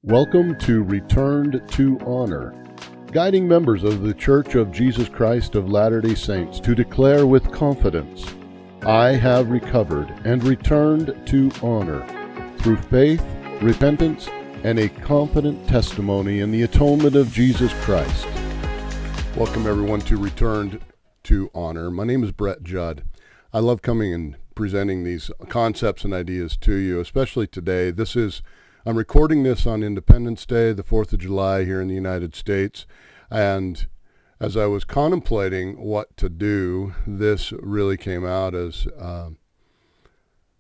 Welcome to Returned to Honor, guiding members of the Church of Jesus Christ of Latter-day Saints to declare with confidence, I have recovered and returned to honor through faith, repentance, and a confident testimony in the atonement of Jesus Christ. Welcome everyone to Returned to Honor. My name is Judd. I love coming and presenting these concepts and ideas to you, especially today. I'm recording this on Independence Day, the 4th of July here in the United States, and as I was contemplating what to do, this really came out as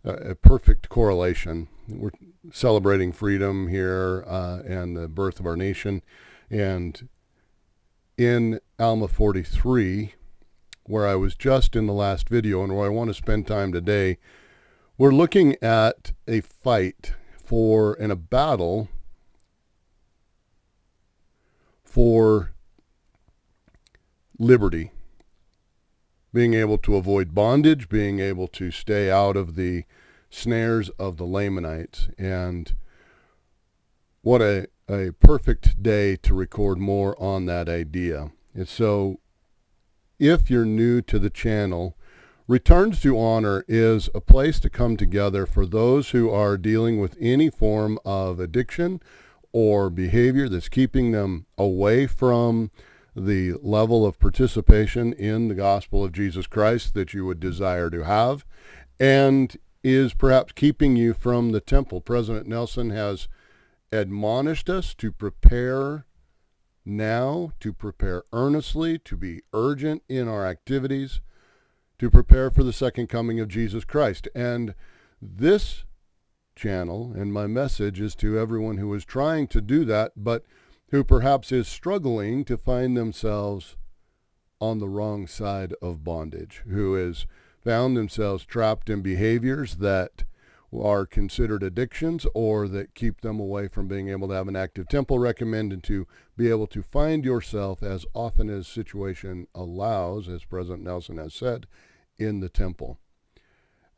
a perfect correlation. We're celebrating freedom here and the birth of our nation, and in Alma 43, where I was just in the last video and where I want to spend time today, we're looking at a fight and a battle for liberty, being able to avoid bondage, being able to stay out of the snares of the Lamanites. And what a perfect day to record more on that idea. And so if you're new to the channel, Returns to Honor is a place to come together for those who are dealing with any form of addiction or behavior that's keeping them away from the level of participation in the gospel of Jesus Christ that you would desire to have, and is perhaps keeping you from the temple. President Nelson has admonished us to prepare now, to prepare earnestly, to be urgent in our activities, to prepare for the second coming of Jesus Christ. And this channel and my message is to everyone who is trying to do that, but who perhaps is struggling to find themselves on the wrong side of bondage, who has found themselves trapped in behaviors that are considered addictions or that keep them away from being able to have an active temple. Recommended to be able to find yourself as often as situation allows, as President Nelson has said, in the temple.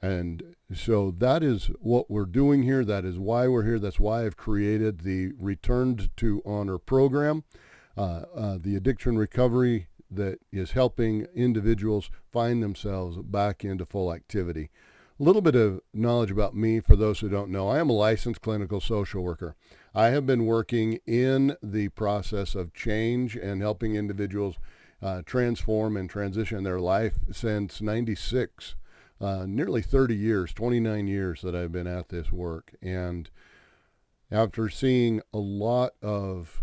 And so that is what we're doing here. That is why we're here. That's why I've created the Returned to Honor program, the addiction recovery that is helping individuals find themselves back into full activity. A little bit of knowledge about me for those who don't know. I am a licensed clinical social worker. I have been working in the process of change and helping individuals transform and transition their life since '96. Nearly 30 years, 29 years that I've been at this work. And after seeing a lot of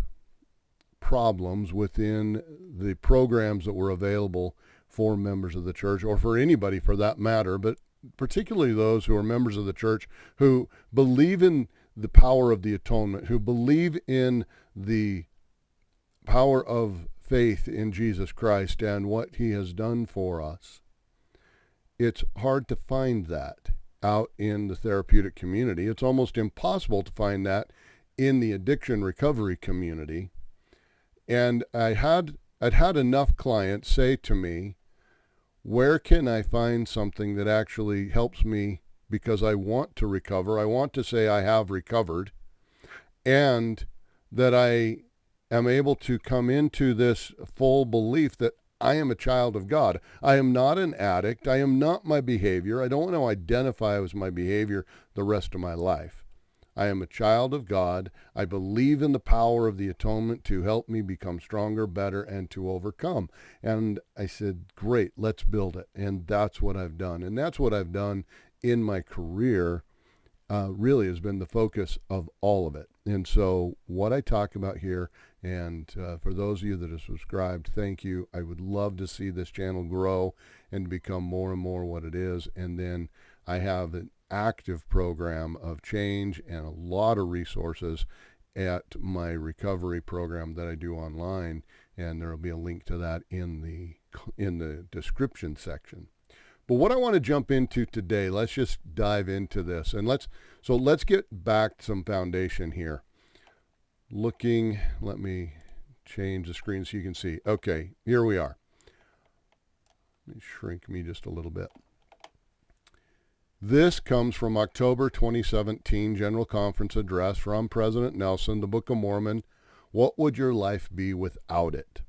problems within the programs that were available for members of the church, or for anybody for that matter, but particularly those who are members of the church who believe in the power of the atonement, who believe in the power of faith in Jesus Christ and what he has done for us. It's hard to find that out in the therapeutic community. It's almost impossible to find that in the addiction recovery community. And I'd had enough clients say to me, where can I find something that actually helps me, because I want to recover, I want to say I have recovered, and that I am able to come into this full belief that I am a child of God. I am not an addict. I am not my behavior. I don't want to identify as my behavior the rest of my life. I am a child of God. I believe in the power of the atonement to help me become stronger, better, and to overcome. And I said, great, let's build it. And that's what I've done. And that's what I've done in my career, really has been the focus of all of it. And so what I talk about here, and for those of you that are subscribed, thank you. I would love to see this channel grow and become more and more what it is. And then I have an active program of change and a lot of resources at my recovery program that I do online, and there will be a link to that in the description section. But what I want to jump into today, let's just dive into this, and let's get back some foundation here. Let me change the screen so you can see. Okay, here we are. Let me shrink me just a little bit. This comes from October 2017 General Conference Address from President Nelson, the Book of Mormon. What would your life be without it?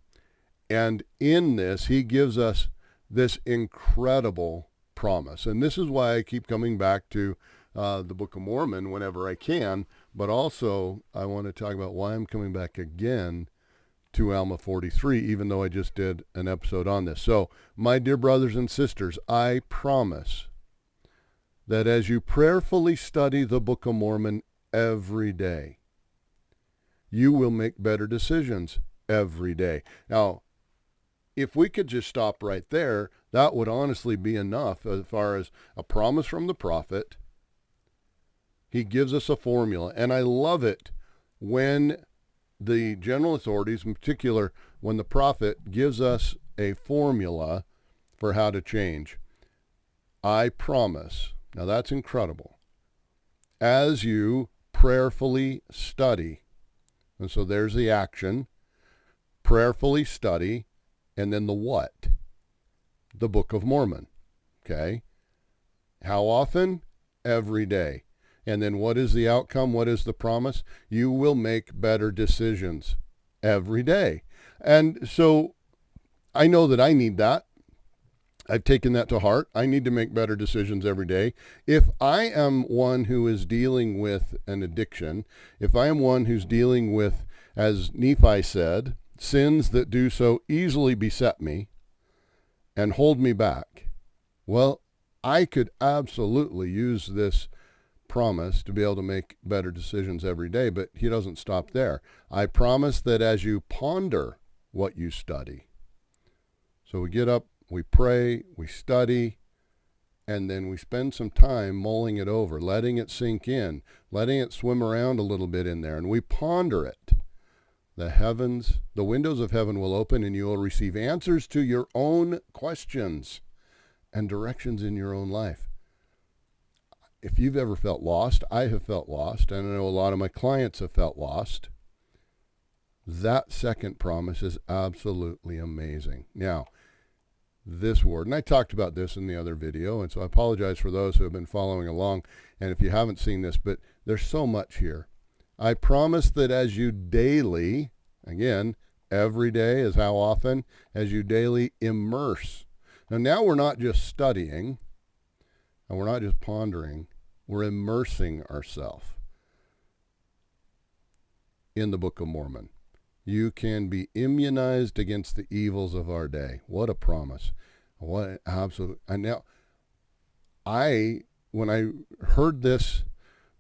And in this, he gives us this incredible promise. And this is why I keep coming back to the Book of Mormon whenever I can. But also, I want to talk about why I'm coming back again to Alma 43, even though I just did an episode on this. So, my dear brothers and sisters, I promise that as you prayerfully study the Book of Mormon every day, you will make better decisions every day. Now, if we could just stop right there, that would honestly be enough as far as a promise from the prophet. He gives us a formula, and I love it when the general authorities, in particular, when the prophet gives us a formula for how to change. I promise. Now that's incredible. As you prayerfully study, and so there's the action, prayerfully study, and then the what? The Book of Mormon. Okay? How often? Every day. And then what is the outcome? What is the promise? You will make better decisions every day. And so I know that I need that. I've taken that to heart. I need to make better decisions every day. If I am one who is dealing with an addiction, if I am one who's dealing with, as Nephi said, sins that do so easily beset me and hold me back, well, I could absolutely use this promise to be able to make better decisions every day, but he doesn't stop there. I promise that as you ponder what you study, so we get up, we pray, we study, and then we spend some time mulling it over, letting it sink in, letting it swim around a little bit in there, and we ponder it. The windows of heaven will open, and you will receive answers to your own questions and directions in your own life. If you've ever felt lost, I have felt lost, and I know a lot of my clients have felt lost. That second promise is absolutely amazing. Now, this word, and I talked about this in the other video, and so I apologize for those who have been following along, and if you haven't seen this, but there's so much here. I promise that as you daily, again, every day is how often, as you daily immerse. Now we're not just studying, and we're not just pondering, we're immersing ourselves in the Book of Mormon. You can be immunized against the evils of our day. What a promise. What an absolute. And now, when I heard this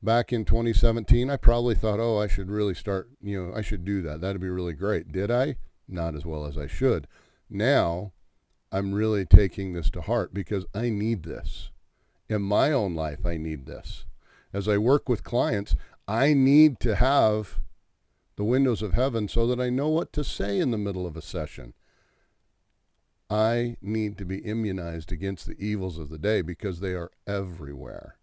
back in 2017, I probably thought, oh, I should really start, I should do that. That'd be really great. Did I? Not as well as I should. Now, I'm really taking this to heart because I need this. In my own life, I need this. As I work with clients, I need to have the windows of heaven so that I know what to say in the middle of a session. I need to be immunized against the evils of the day because they are everywhere.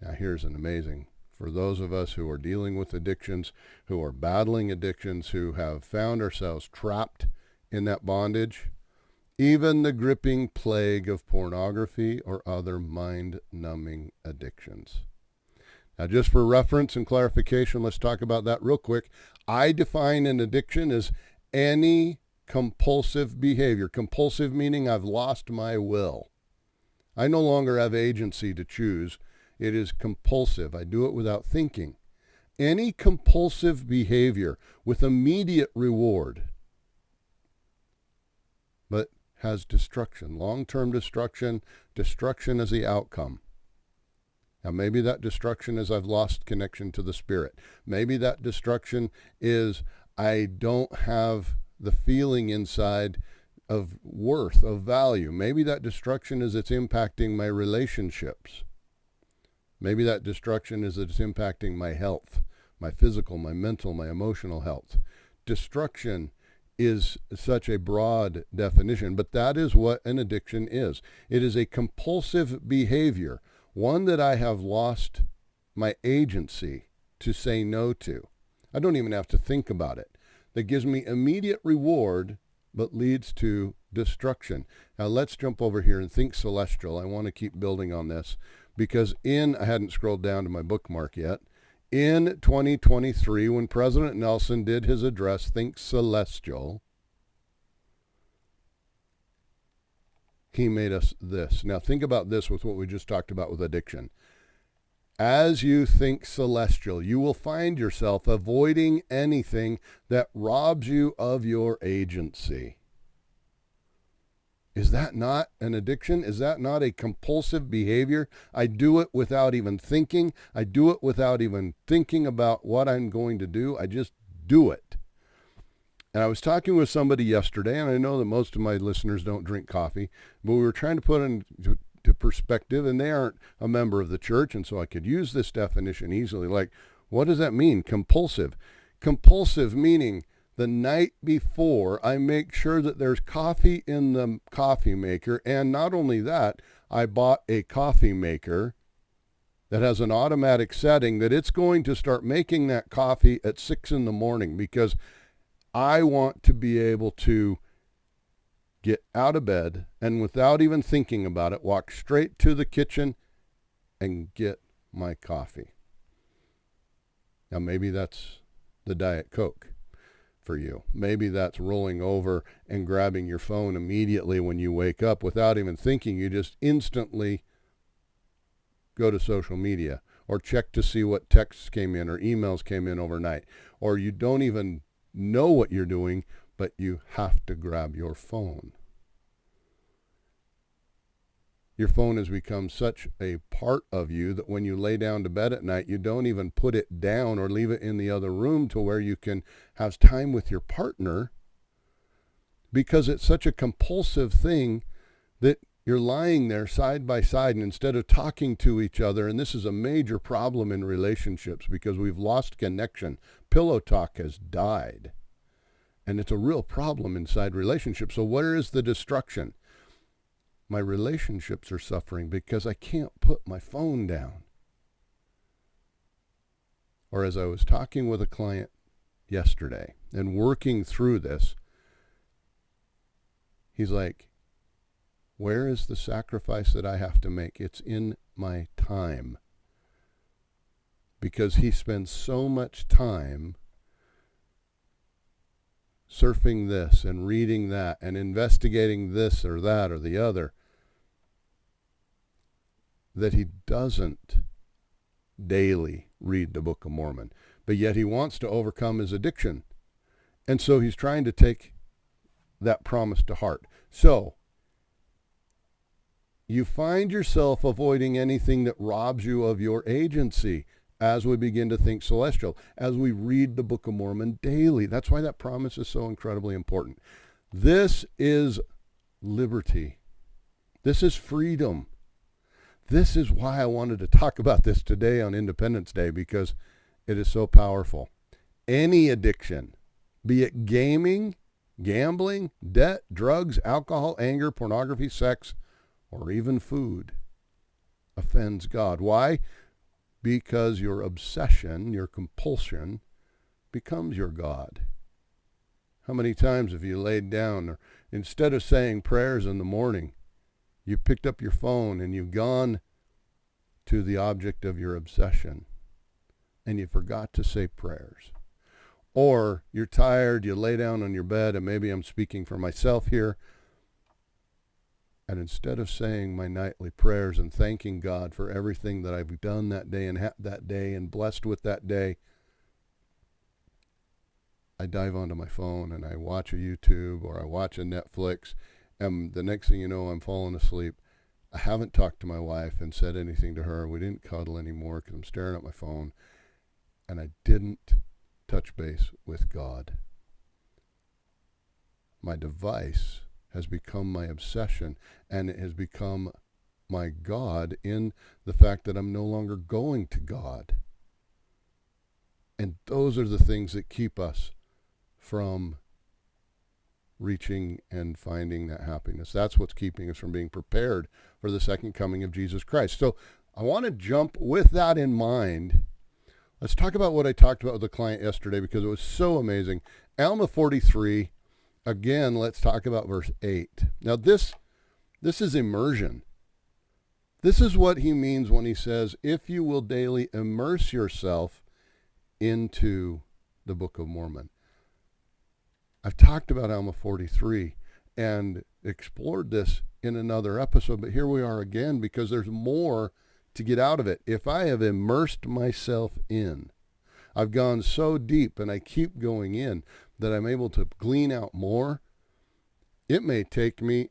Now here's an amazing, for those of us who are dealing with addictions, who are battling addictions, who have found ourselves trapped in that bondage, even the gripping plague of pornography or other mind-numbing addictions. Now, just for reference and clarification, let's talk about that real quick. I define an addiction as any compulsive behavior. Compulsive meaning I've lost my will. I no longer have agency to choose. It is compulsive. I do it without thinking. Any compulsive behavior with immediate reward, but has destruction, long-term destruction as the outcome. Now, maybe that destruction is I've lost connection to the Spirit. Maybe that destruction is I don't have the feeling inside of worth, of value. Maybe that destruction is it's impacting my relationships. Maybe that destruction is it's impacting my health, my physical, my mental, my emotional health. Destruction is such a broad definition, but that is what an addiction is. It is a compulsive behavior, one that I have lost my agency to say no to. I don't even have to think about it. That gives me immediate reward, but leads to destruction. Now let's jump over here and think celestial. I want to keep building on this because I hadn't scrolled down to my bookmark yet. In 2023, when President Nelson did his address, Think Celestial, he made us this. Now think about this with what we just talked about with addiction. As you think celestial, you will find yourself avoiding anything that robs you of your agency. Is that not an addiction? Is that not a compulsive behavior? I do it without even thinking. I do it without even thinking about what I'm going to do. I just do it. And I was talking with somebody yesterday, and I know that most of my listeners don't drink coffee, but we were trying to put into perspective, and they aren't a member of the church, and so I could use this definition easily. Like, what does that mean? Compulsive. Compulsive meaning the night before, I make sure that there's coffee in the coffee maker. And not only that, I bought a coffee maker that has an automatic setting that it's going to start making that coffee at 6 in the morning because I want to be able to get out of bed and without even thinking about it, walk straight to the kitchen and get my coffee. Now, maybe that's the Diet Coke for you. Maybe that's rolling over and grabbing your phone immediately when you wake up without even thinking. You just instantly go to social media or check to see what texts came in or emails came in overnight, or you don't even know what you're doing, but you have to grab your phone. Your phone has become such a part of you that when you lay down to bed at night, you don't even put it down or leave it in the other room to where you can have time with your partner, because it's such a compulsive thing that you're lying there side by side, and instead of talking to each other, and this is a major problem in relationships because we've lost connection. Pillow talk has died, and it's a real problem inside relationships. So where is the destruction? My relationships are suffering because I can't put my phone down. Or as I was talking with a client yesterday and working through this, he's like, where is the sacrifice that I have to make? It's in my time. Because he spends so much time surfing this and reading that and investigating this or that or the other, that he doesn't daily read the Book of Mormon. But yet he wants to overcome his addiction. And so he's trying to take that promise to heart. So you find yourself avoiding anything that robs you of your agency as we begin to think celestial, as we read the Book of Mormon daily. That's why that promise is so incredibly important. This is liberty. This is freedom. This is why I wanted to talk about this today on Independence Day, because it is so powerful. Any addiction, be it gaming, gambling, debt, drugs, alcohol, anger, pornography, sex, or even food, offends God. Why? Because your obsession, your compulsion, becomes your God. How many times have you laid down, or instead of saying prayers in the morning, you picked up your phone and you've gone to the object of your obsession and you forgot to say prayers? Or you're tired, you lay down on your bed, and maybe I'm speaking for myself here, and instead of saying my nightly prayers and thanking God for everything that I've done that day and that day and blessed with that day, I dive onto my phone and I watch a YouTube or I watch a Netflix, and the next thing you know, I'm falling asleep. I haven't talked to my wife and said anything to her. We didn't cuddle anymore because I'm staring at my phone, and I didn't touch base with God. My device has become my obsession, and it has become my God in the fact that I'm no longer going to God. And those are the things that keep us from reaching and finding that happiness. That's what's keeping us from being prepared for the second coming of Jesus Christ. So I want to jump with that in mind. Let's talk about what I talked about with the client yesterday, because it was so amazing. Alma 43 again, let's talk about verse 8. Now this is immersion. This is what he means when he says, if you will daily immerse yourself into the Book of Mormon. I've talked about Alma 43 and explored this in another episode, but here we are again because there's more to get out of it. If I have immersed myself in, I've gone so deep and I keep going in that I'm able to glean out more. It may take me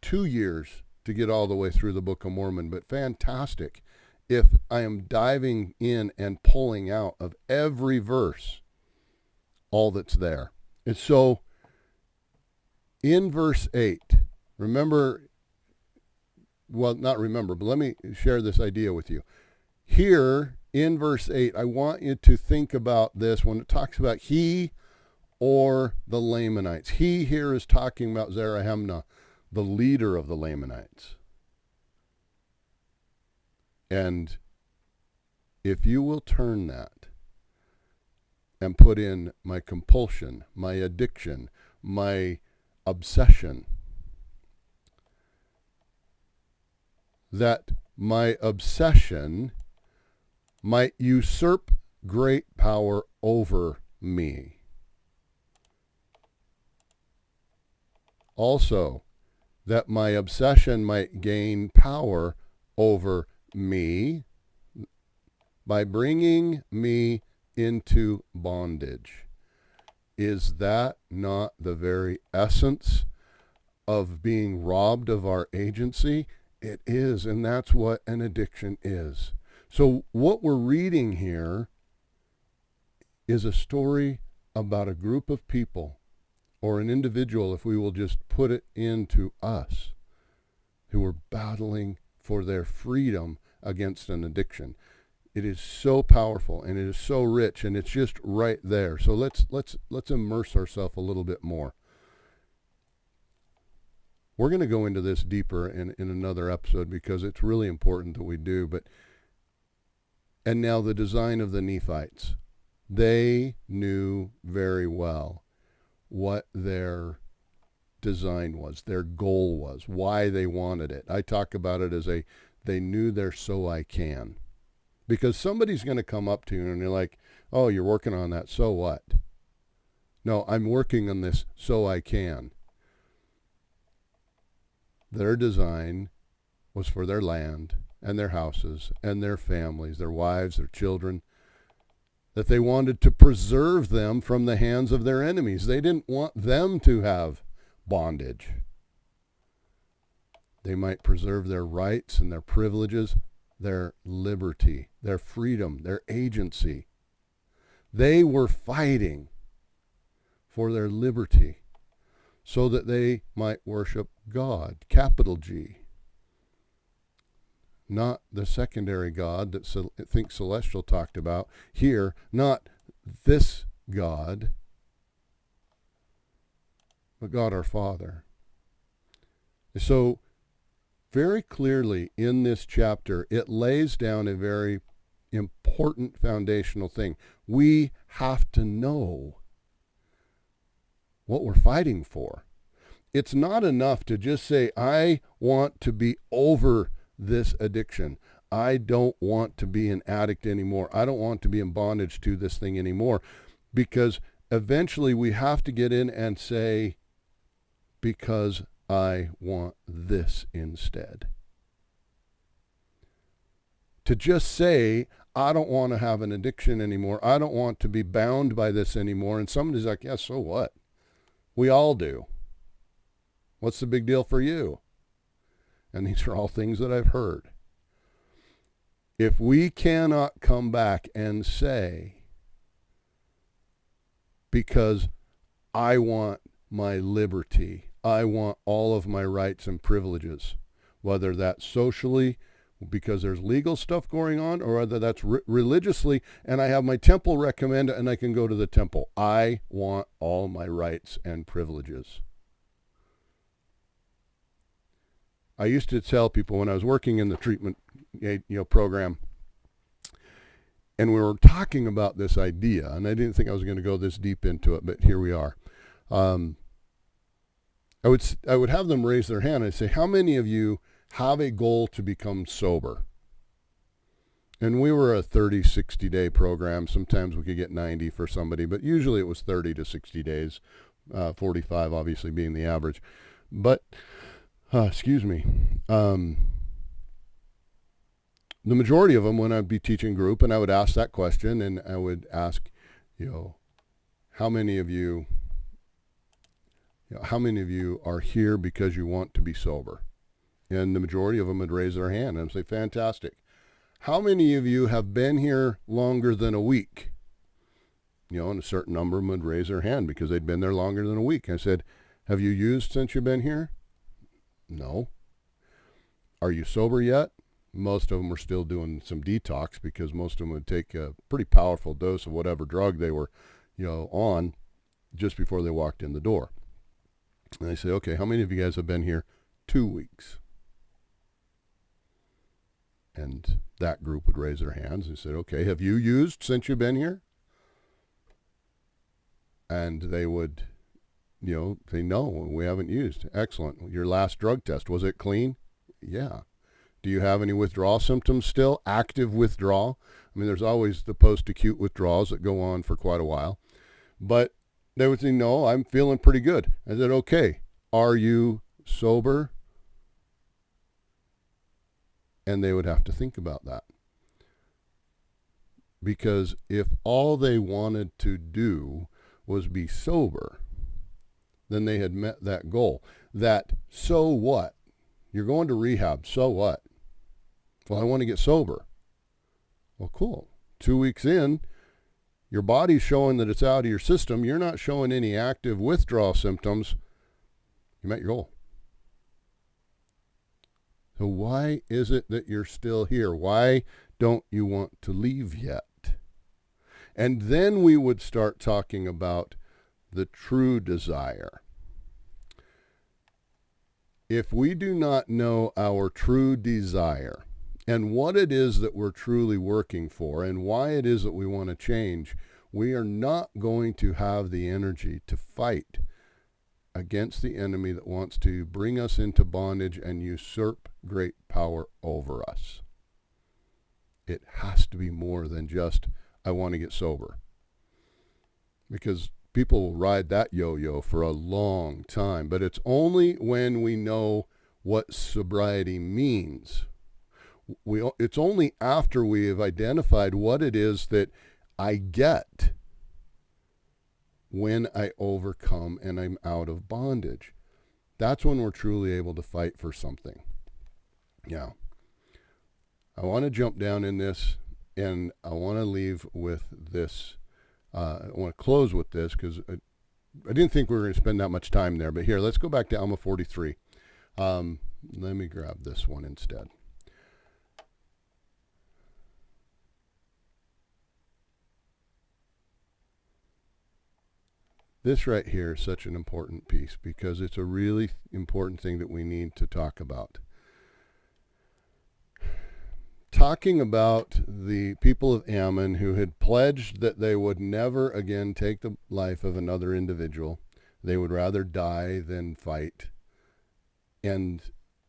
2 years to get all the way through the Book of Mormon, but fantastic if I am diving in and pulling out of every verse all that's there. And so in verse 8, remember, well, not remember, but let me share this idea with you. Here in verse 8, I want you to think about this when it talks about he or the Lamanites. He here is talking about Zarahemnah, the leader of the Lamanites. And if you will turn that and put in my compulsion, my addiction, my obsession, that my obsession might usurp great power over me. Also, that my obsession might gain power over me by bringing me into bondage. Is that not the very essence of being robbed of our agency? It is, and that's what an addiction is. So what we're reading here is a story about a group of people, or an individual, if we will just put it into us, who are battling for their freedom against an addiction. It is so powerful and it is so rich, and it's just right there. So let's immerse ourselves a little bit more. We're going to go into this deeper in another episode because it's really important that we do. And now the design of the Nephites. They knew very well what their design was, their goal was, why they wanted it. I talk about it as they knew their so I can. Because somebody's going to come up to you and you're like, oh, you're working on that, so what? No, I'm working on this so I can. Their design was for their land and their houses and their families, their wives, their children, that they wanted to preserve them from the hands of their enemies. They didn't want them to have bondage. They might preserve their rights and their privileges, their liberty, their freedom, their agency. They were fighting for their liberty so that they might worship God, capital G. Not the secondary God that I think Celestial talked about here, not this God, but God our Father. So very clearly in this chapter, it lays down a very important foundational thing. We have to know what we're fighting for. It's not enough to just say, I want to be over this addiction. I don't want to be an addict anymore. I don't want to be in bondage to this thing anymore. Because eventually we have to get in and say, because I want this instead. To just say, I don't want to have an addiction anymore. I don't want to be bound by this anymore. And somebody's like, yeah, so what? We all do. What's the big deal for you? And these are all things that I've heard. If we cannot come back and say, because I want my liberty, I want all of my rights and privileges, whether that's socially, because there's legal stuff going on, or whether that's religiously, and I have my temple recommend and I can go to the temple. I want all my rights and privileges. I used to tell people when I was working in the treatment program, and we were talking about this idea, and I didn't think I was going to go this deep into it, but here we are. I would have them raise their hand and say, how many of you have a goal to become sober? And we were a 30, 60-day program. Sometimes we could get 90 for somebody, but usually it was 30 to 60 days, 45 obviously being the average. But, excuse me, the majority of them, when I'd be teaching group, and I would ask that question, and I would ask, how many of you are here because you want to be sober? And the majority of them would raise their hand and say, fantastic. How many of you have been here longer than a week? And a certain number of them would raise their hand because they'd been there longer than a week. I said, have you used since you've been here? No. Are you sober yet? Most of them were still doing some detox because most of them would take a pretty powerful dose of whatever drug they were, on just before they walked in the door. And I say, okay, how many of you guys have been here 2 weeks? And that group would raise their hands and said, okay, have you used since you've been here? And they would, say, no, we haven't used. Excellent. Your last drug test, was it clean? Yeah. Do you have any withdrawal symptoms still? Active withdrawal? I mean, there's always the post-acute withdrawals that go on for quite a while. But they would say, no, I'm feeling pretty good. I said, okay, are you sober? And they would have to think about that. Because if all they wanted to do was be sober, then they had met that goal. That, so what? You're going to rehab, so what? Well, I want to get sober. Well, cool. 2 weeks in, your body's showing that it's out of your system. You're not showing any active withdrawal symptoms. You met your goal. So why is it that you're still here? Why don't you want to leave yet? And then we would start talking about the true desire. If we do not know our true desire and what it is that we're truly working for and why it is that we want to change, we are not going to have the energy to fight against the enemy that wants to bring us into bondage and usurp great power over us. It has to be more than just, I want to get sober. Because people will ride that yo-yo for a long time, but it's only when we know what sobriety means. It's only after we have identified what it is that I get when I overcome and I'm out of bondage. That's when we're truly able to fight for something. Yeah. I want to jump down in this, and I want to leave with this. I want to close with this because I didn't think we were going to spend that much time there. But here, let's go back to Alma 43. Let me grab this one instead. This right here is such an important piece because it's a really important thing that we need to talk about. Talking about the people of Ammon who had pledged that they would never again take the life of another individual. They would rather die than fight. And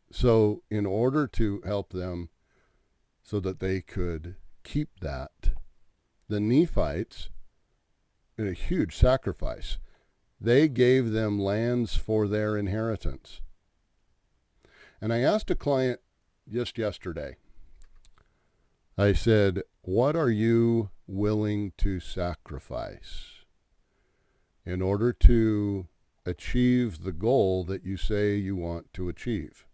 so in order to help them so that they could keep that, the Nephites, in a huge sacrifice, they gave them lands for their inheritance. And I asked a client just yesterday, I said, what are you willing to sacrifice in order to achieve the goal that you say you want to achieve?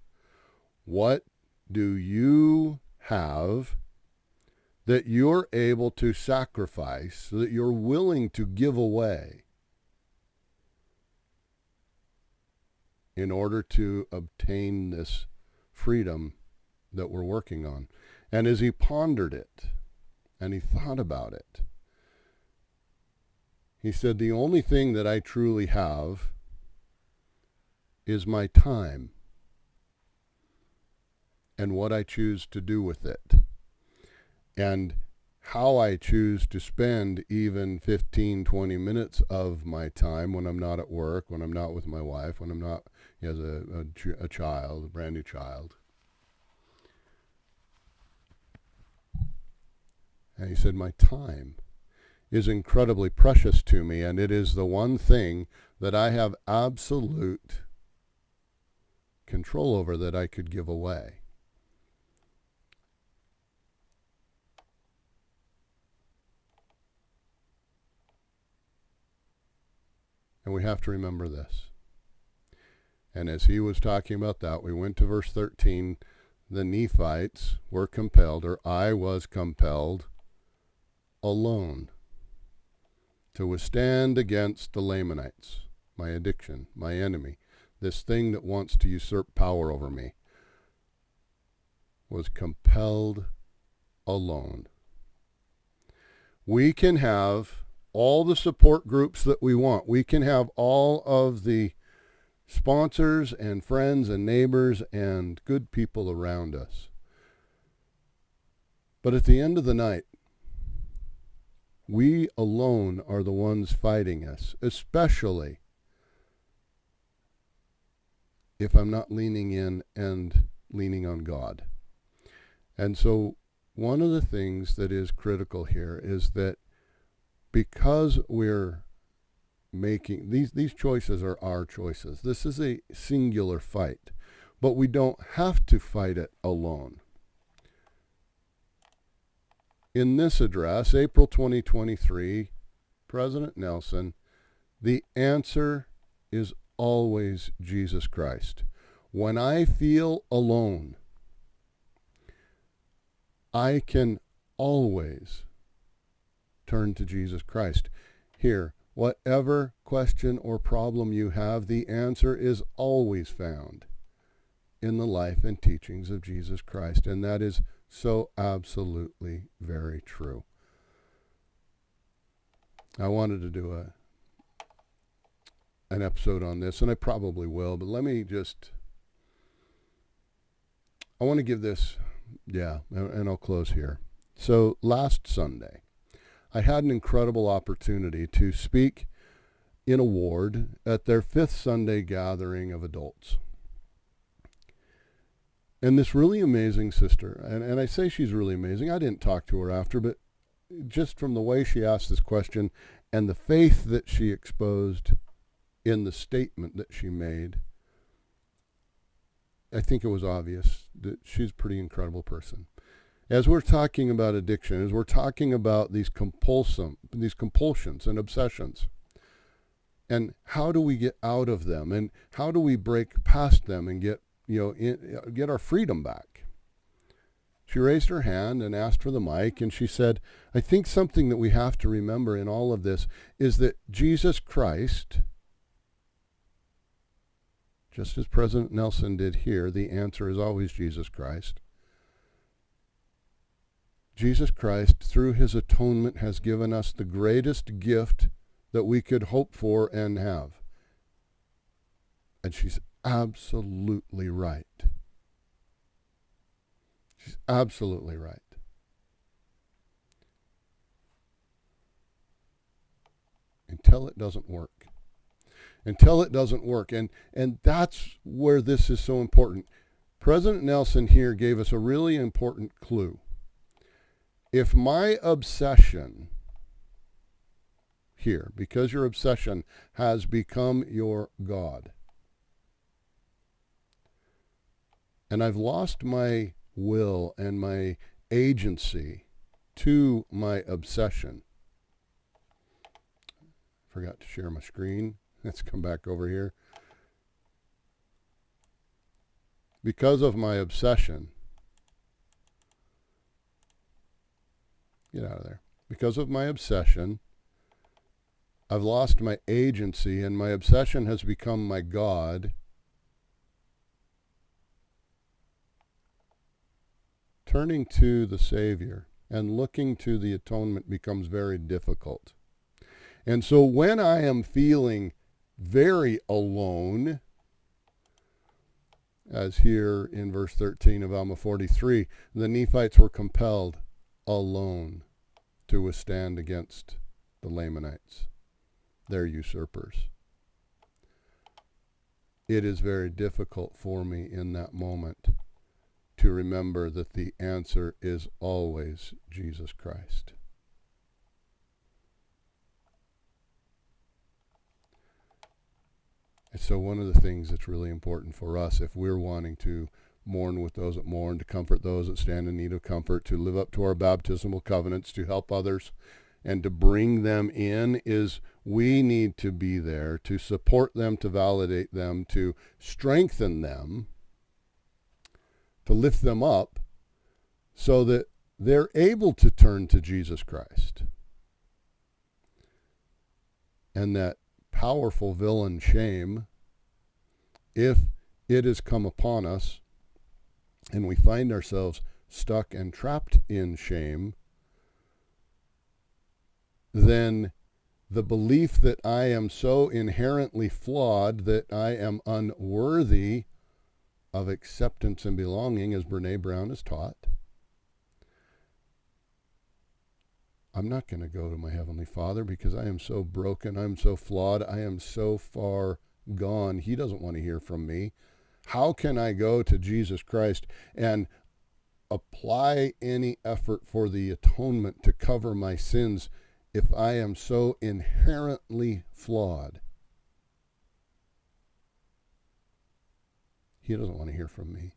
What do you have that you're able to sacrifice, so that you're willing to give away in order to obtain this freedom that we're working on? And as he pondered it and he thought about it, he said, the only thing that I truly have is my time and what I choose to do with it. And how I choose to spend even 15, 20 minutes of my time when I'm not at work, when I'm not with my wife, when I'm not, He has a child, a brand new child. And he said, my time is incredibly precious to me, and it is the one thing that I have absolute control over that I could give away. And we have to remember this. And as he was talking about that, we went to verse 13. The Nephites were compelled, or I was compelled, alone to withstand against the Lamanites, my addiction, my enemy, this thing that wants to usurp power over me, was compelled alone. We can have all the support groups that we want. We can have all of the sponsors and friends and neighbors and good people around us. But at the end of the night, we alone are the ones fighting us, especially if I'm not leaning in and leaning on God. And so one of the things that is critical here is that because we're making these choices are our choices. This is a singular fight, but we don't have to fight it alone. In this address, April 2023, President Nelson, the answer is always Jesus Christ. When I feel alone, I can always turn to Jesus Christ. Here, whatever question or problem you have, the answer is always found in the life and teachings of Jesus Christ. And that is so absolutely very true. I wanted to do an episode on this, and I probably will, but let me just, I want to give this, and I'll close here. So last Sunday, I had an incredible opportunity to speak in a ward at their 5th Sunday gathering of adults. And this really amazing sister, and I say she's really amazing. I didn't talk to her after, but just from the way she asked this question and the faith that she exposed in the statement that she made, I think it was obvious that she's a pretty incredible person. As we're talking about addiction, as we're talking about these compulsions and obsessions, and how do we get out of them, and how do we break past them and get our freedom back? She raised her hand and asked for the mic, and she said, I think something that we have to remember in all of this is that Jesus Christ, just as President Nelson did here, the answer is always Jesus Christ. Jesus Christ, through his atonement, has given us the greatest gift that we could hope for and have. And she's absolutely right. She's absolutely right. Until it doesn't work. Until it doesn't work. And that's where this is so important. President Nelson here gave us a really important clue. If my obsession here, because your obsession has become your God, and I've lost my will and my agency to my obsession. Forgot to share my screen. Let's come back over here. Because of my obsession, get out of there. Because of my obsession, I've lost my agency, and my obsession has become my God. Turning to the Savior and looking to the atonement becomes very difficult. And so when I am feeling very alone, as here in verse 13 of Alma 43, the Nephites were compelled alone to withstand against the Lamanites, their usurpers. it is very difficult for me in that moment to remember that the answer is always Jesus Christ. And so one of the things that's really important for us, if we're wanting to mourn with those that mourn, to comfort those that stand in need of comfort, to live up to our baptismal covenants, to help others, and to bring them in, is we need to be there to support them, to validate them, to strengthen them, to lift them up so that they're able to turn to Jesus Christ. And that powerful villain shame, if it has come upon us and we find ourselves stuck and trapped in shame, then the belief that I am so inherently flawed that I am unworthy of acceptance and belonging, as Brene Brown has taught, I'm not going to go to my Heavenly Father because I am so broken, I'm so flawed, I am so far gone. He doesn't want to hear from me. How can I go to Jesus Christ and apply any effort for the atonement to cover my sins if I am so inherently flawed? He doesn't want to hear from me.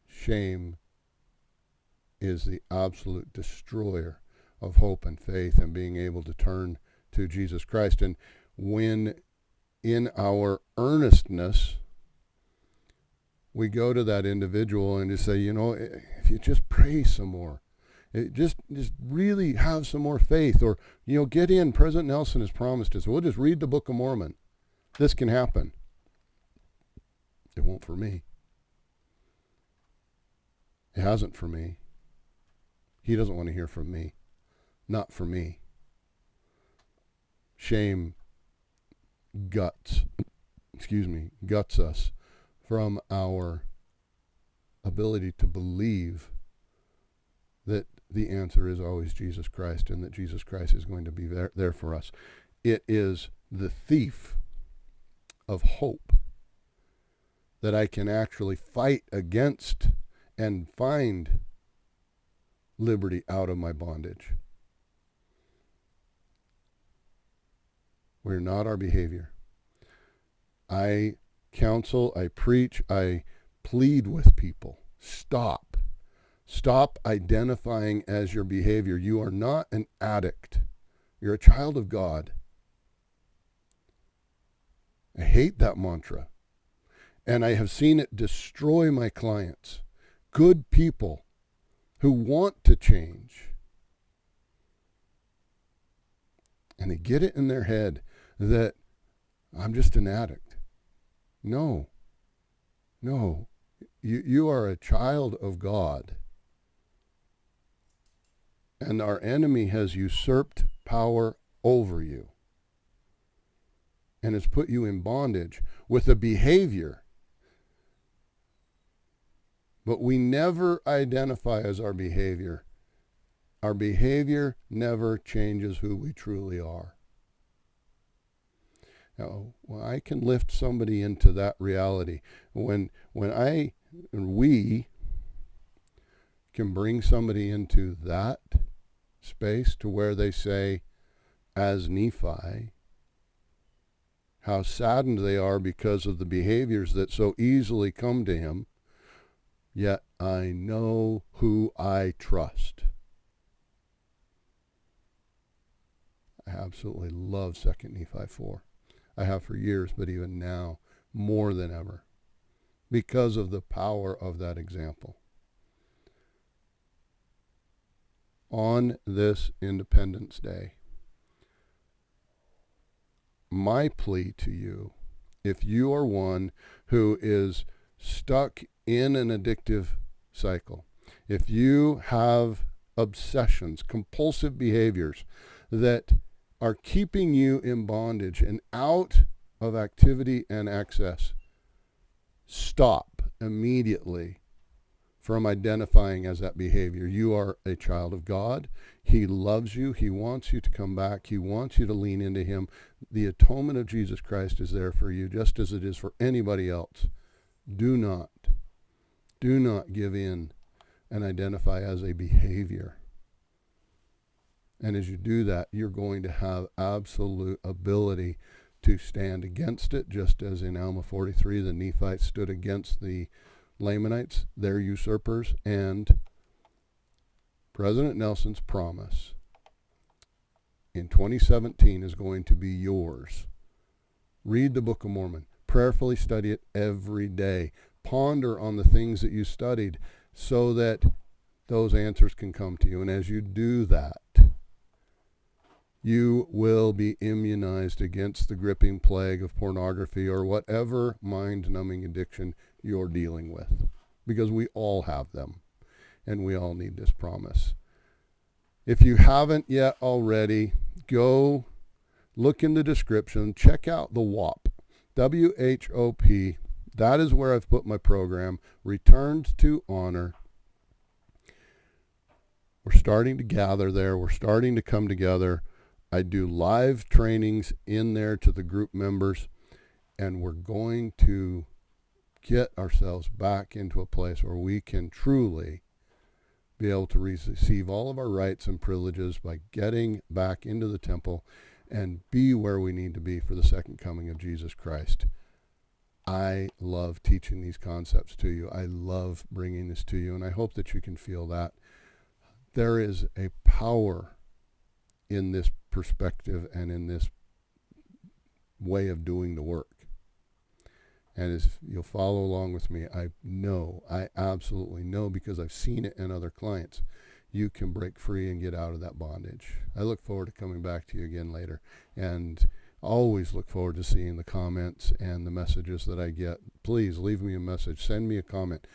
Shame is the absolute destroyer of hope and faith and being able to turn to Jesus Christ. And when in our earnestness we go to that individual and just say, you know, if you just pray some more, just really have some more faith, or, you know, get in. President Nelson has promised us, we'll just read the Book of Mormon. This can happen. It won't for me. It hasn't for me. He doesn't want to hear from me. Not for me. Shame guts us from our ability to believe that the answer is always Jesus Christ and that Jesus Christ is going to be there for us. It is the thief of hope that I can actually fight against and find liberty out of my bondage. We're not our behavior. I counsel, I preach, I plead with people. Stop. Stop identifying as your behavior. You are not an addict. You're a child of God. I hate that mantra. And I have seen it destroy my clients. Good people who want to change. And they get it in their head that I'm just an addict. No. You are a child of God. And our enemy has usurped power over you and has put you in bondage with a behavior. But we never identify as our behavior. Our behavior never changes who we truly are. Now, when I can lift somebody into that reality, when we can bring somebody into that space to where they say, as Nephi, how saddened they are because of the behaviors that so easily come to him, yet I know who I trust. I absolutely love 2 Nephi 4. I have for years, but even now, more than ever, because of the power of that example. On this Independence Day, my plea to you, if you are one who is stuck in an addictive cycle, if you have obsessions, compulsive behaviors that are keeping you in bondage and out of activity and access, stop immediately from identifying as that behavior. You are a child of God. He loves you. He wants you to come back. He wants you to lean into him. The atonement of Jesus Christ is there for you, just as it is for anybody else. Do not give in and identify as a behavior. And as you do that, you're going to have absolute ability to stand against it, just as in Alma 43, the Nephites stood against the Lamanites, their usurpers, and President Nelson's promise in 2017 is going to be yours. Read the Book of Mormon. Prayerfully study it every day. Ponder on the things that you studied so that those answers can come to you. And as you do that, you will be immunized against the gripping plague of pornography or whatever mind-numbing addiction you're dealing with, because we all have them, and we all need this promise. If you haven't yet already, go look in the description, check out the WHOP, W-H-O-P. That is where I've put my program, Returned to Honor. We're starting to gather there. We're starting to come together. I do live trainings in there to the group members, and we're going to get ourselves back into a place where we can truly be able to receive all of our rights and privileges by getting back into the temple and be where we need to be for the second coming of Jesus Christ. I love teaching these concepts to you. I love bringing this to you, and I hope that you can feel that. There is a power in this perspective and in this way of doing the work. And as you'll follow along with me, I absolutely know, because I've seen it in other clients, you can break free and get out of that bondage. I look forward to coming back to you again later, and always look forward to seeing the comments and the messages that I get. Please leave me a message, send me a comment.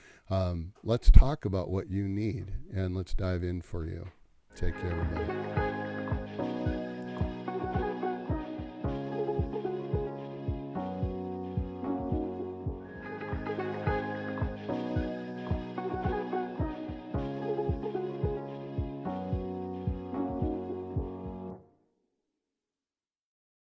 Let's talk about what you need, and let's dive in for you. Take care, everybody.